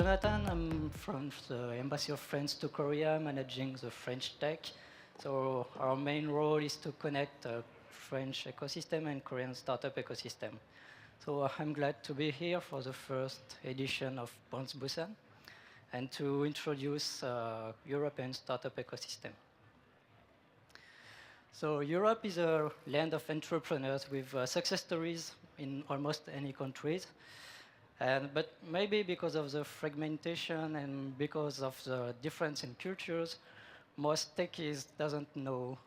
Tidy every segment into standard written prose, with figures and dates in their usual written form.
Jonathan. I'm from the Embassy of France to Korea, managing the French tech. So our main role is to connect the French ecosystem and Korean startup ecosystem. So I'm glad to be here for the first edition of Bounce Busan and to introduce European startup ecosystem. So Europe is a land of entrepreneurs with success stories in almost any countries. But maybe because of the fragmentation and because of the difference in cultures, most techies doesn't know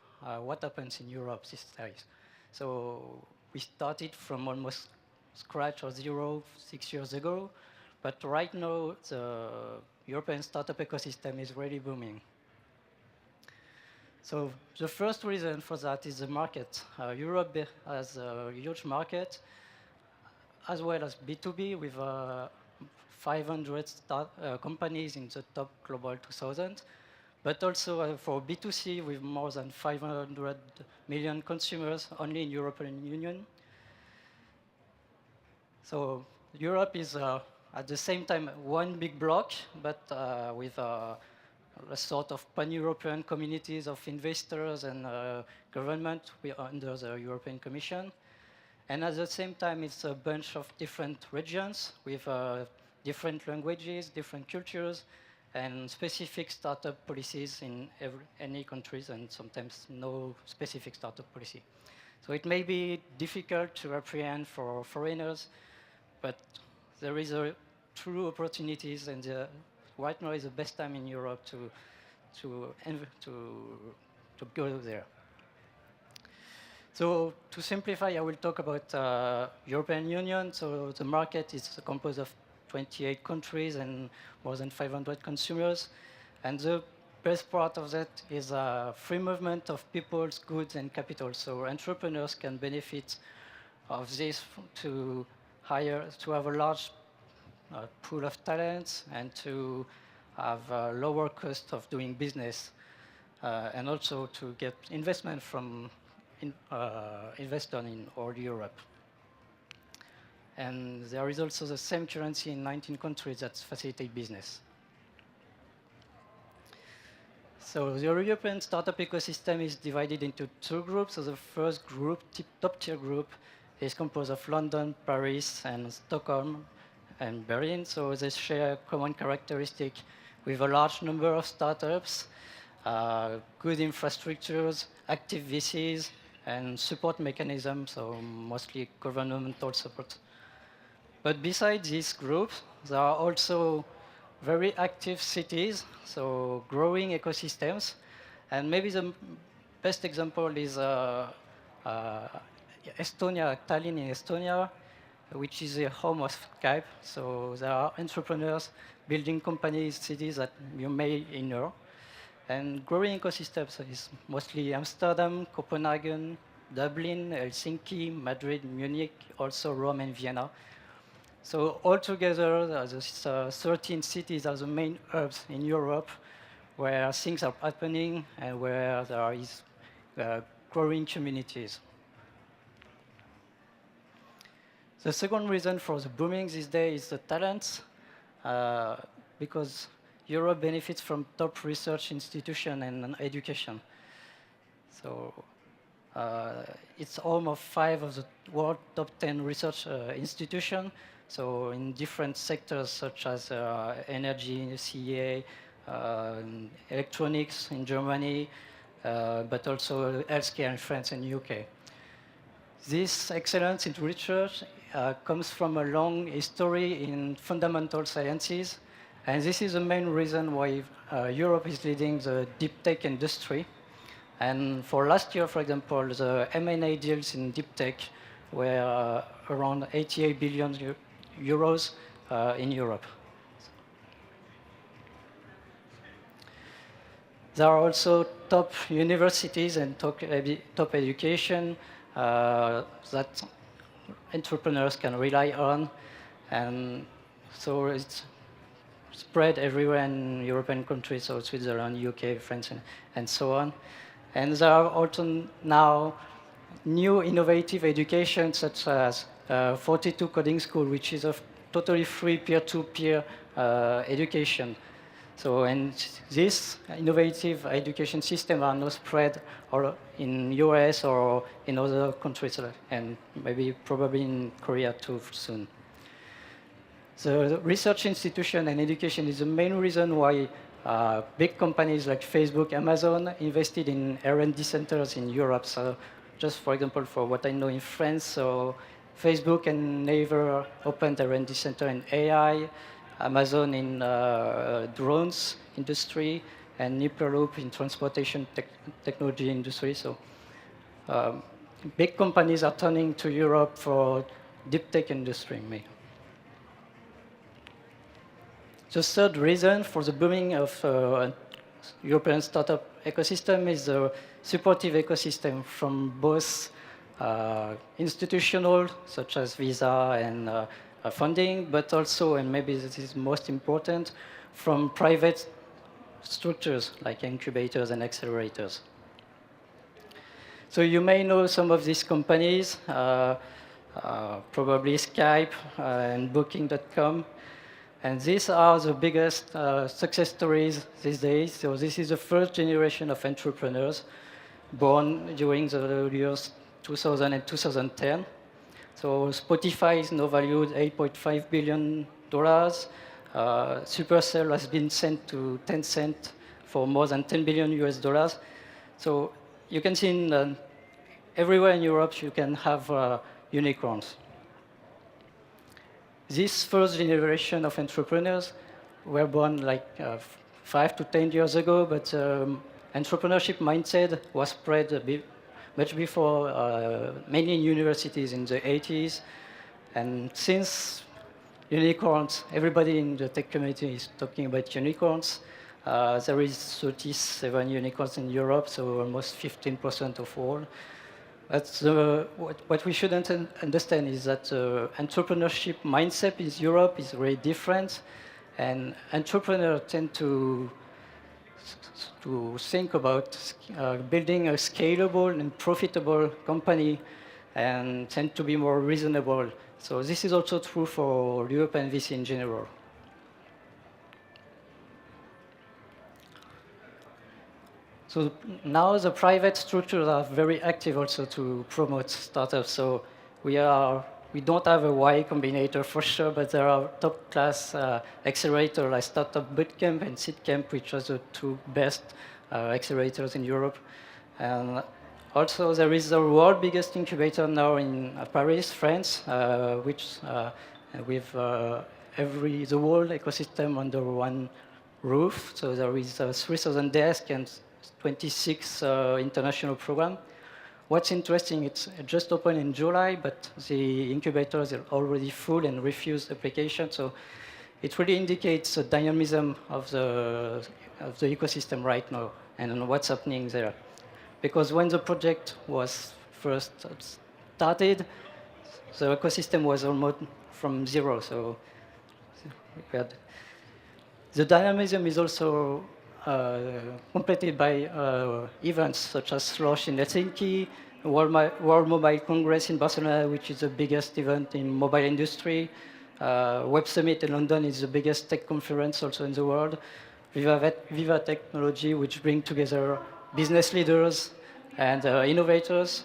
what happens in Europe these days. So we started from almost scratch or zero 6 years ago, but right now the European startup ecosystem is really booming. So the first reason for that is the market. Europe has a huge market, as well as B2B with 500 companies in the top global 2000, but also for B2C with more than 500 million consumers only in European Union. So Europe is at the same time one big block, but with a sort of pan-European communities of investors and government under the European Commission. And at the same time, it's a bunch of different regions with different languages, different cultures, and specific startup policies in any countries, and sometimes no specific startup policy. So it may be difficult to apprehend for foreigners, but there is a true opportunities, and right now is the best time in Europe to go there. So to simplify, I will talk about European Union. So the market is composed of 28 countries and more than 500 consumers. And the best part of that is free movement of people's goods and capital. So entrepreneurs can benefit of this to have a large pool of talents and to have a lower cost of doing business, and also to get investment from investor in all Europe. And there is also the same currency in 19 countries that facilitate business. So the European startup ecosystem is divided into two groups. So the first group, top tier group, is composed of London, Paris, and Stockholm, and Berlin. So they share common characteristic with a large number of startups, good infrastructures, active VCs, and support mechanisms, so mostly governmental support. But besides these groups, there are also very active cities, so growing ecosystems. And maybe the best example is Estonia, Tallinn in Estonia, which is the home of Skype. So there are entrepreneurs building companies, cities that you may know. And growing ecosystems is mostly Amsterdam, Copenhagen, Dublin, Helsinki, Madrid, Munich, also Rome and Vienna. So altogether, these 13 cities are the main hubs in Europe where things are happening and where there is growing communities. The second reason for the booming these days is the talents, because Europe benefits from top research institutions and education. So it's home of 5 of the world top 10 research institutions. So in different sectors such as energy, CEA, electronics in Germany, but also healthcare in France and UK. This excellence in research comes from a long history in fundamental sciences. And this is the main reason why Europe is leading the deep tech industry. And for last year, for example, the M&A deals in deep tech were around 88 billion euros in Europe. There are also top universities and top education that entrepreneurs can rely on. And so it's spread everywhere in European countries, so Switzerland, UK, France, and so on. And there are also now new innovative education, such as 42 Coding School, which is a totally free peer-to-peer education. So, and this innovative education system are now spread or in US or in other countries, and maybe probably in Korea too soon. The research institution and education is the main reason why big companies like Facebook, Amazon invested in R&D centers in Europe. So just for example, for what I know in France, so Facebook and Naver opened R&D center in AI, Amazon in drones industry, and Hyperloop in transportation technology industry. So big companies are turning to Europe for deep tech industry. The third reason for the booming of European startup ecosystem is the supportive ecosystem from both institutional, such as Visa and funding, but also, and maybe this is most important, from private structures like incubators and accelerators. So you may know some of these companies, probably Skype and Booking.com. And these are the biggest success stories these days. So this is the first generation of entrepreneurs born during the years 2000 and 2010. So Spotify is now valued $8.5 billion. Supercell has been sent to Tencent for more than $10 billion US dollars. So you can see in, everywhere in Europe you can have unicorns. This first generation of entrepreneurs were born like 5 to 10 years ago, but entrepreneurship mindset was spread much before, mainly in universities in the 80s. And since unicorns, everybody in the tech community is talking about unicorns. There is 37 unicorns in Europe, so almost 15% of all. But what we should understand is that entrepreneurship mindset in Europe is very different, and entrepreneurs tend to think about building a scalable and profitable company and tend to be more reasonable. So this is also true for Europe and VC in general. So now the private structures are very active also to promote startups. So we don't have a Y Combinator for sure, but there are top-class accelerators like Startup Bootcamp and SeedCamp, which are the two best accelerators in Europe. And also there is the world biggest incubator now in Paris, France, which with the whole ecosystem under one roof. So there is 3,000 desks and 26 international program. What's interesting, it's just opened in July, but the incubators are already full and refused application. So it really indicates the dynamism of the ecosystem right now and what's happening there. Because when the project was first started, the ecosystem was almost from zero. So the dynamism is also completed by events such as Slush in Helsinki, World Mobile Congress in Barcelona, which is the biggest event in mobile industry. Web Summit in London is the biggest tech conference also in the world. Viva Technology, which brings together business leaders and innovators.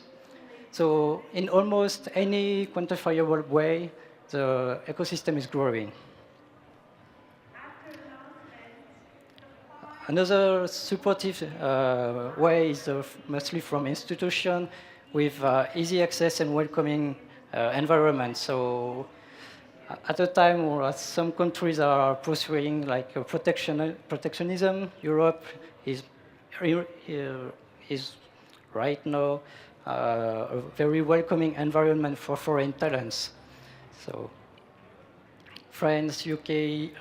So in almost any quantifiable way, the ecosystem is growing. Another supportive way is mostly from institutions with easy access and welcoming environment. So at a time where some countries are pursuing like protectionism, Europe is right now a very welcoming environment for foreign talents. So France, UK,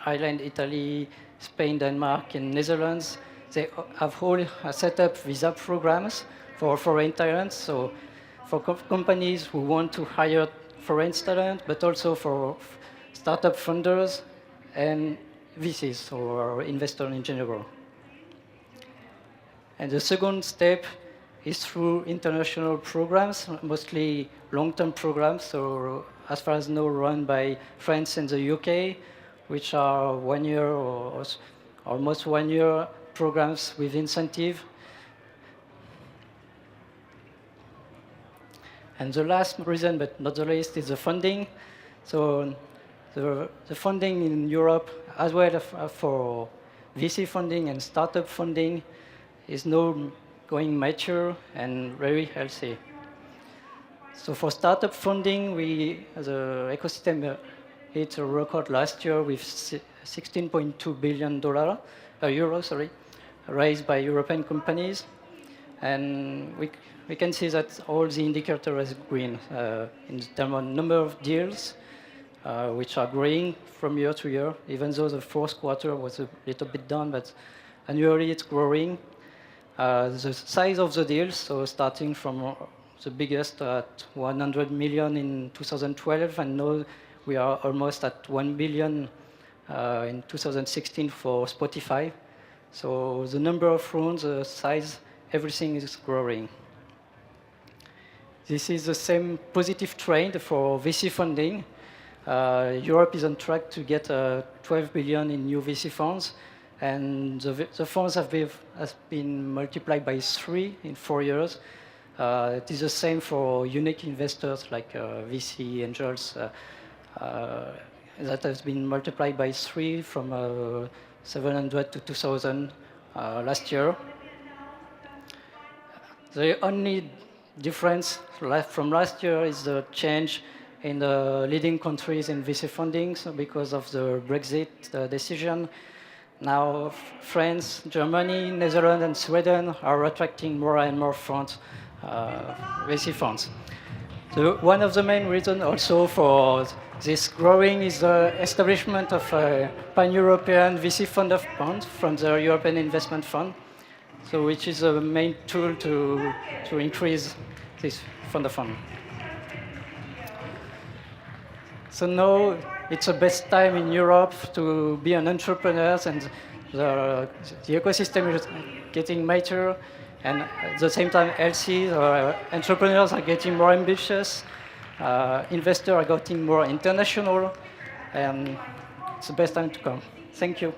Ireland, Italy, Spain, Denmark, and Netherlands, they have all set up visa programs for foreign talents. So for companies who want to hire foreign talent, but also for startup funders and VCs or investors in general. And the second step is through international programs, mostly long-term programs. So as far as I know, run by France and the UK, which are 1 year or almost 1 year programs with incentive. And the last reason, but not the least, is the funding. So the funding in Europe, as well for VC funding and startup funding, is now going mature and very healthy. So for startup funding, the ecosystem hit a record last year with $16.2 billion, raised by European companies. And we can see that all the indicators are green in terms of number of deals, which are growing from year to year, even though the fourth quarter was a little bit down, but annually it's growing. The size of the deals, so starting from the biggest at 100 million in 2012, and now we are almost at 1 billion in 2016 for Spotify. So the number of rounds, the size, everything is growing. This is the same positive trend for VC funding. Europe is on track to get 12 billion in new VC funds, and the funds have been multiplied by 3 in 4 years. It is the same for unique investors like VC angels. That has been multiplied by 3 from 700 to 2,000 last year. The only difference from last year is the change in the leading countries in VC funding, so because of the Brexit decision. Now France, Germany, Netherlands, and Sweden are attracting more and more funds, VC funds. So one of the main reasons also for this growing is the establishment of a pan-European VC fund of funds from the European Investment Fund, so which is a main tool to increase this fund of fund. So now it's the best time in Europe to be an entrepreneur, and the ecosystem is getting mature, and at the same time healthy. Entrepreneurs are getting more ambitious, investors are getting more international, and it's the best time to come. Thank you.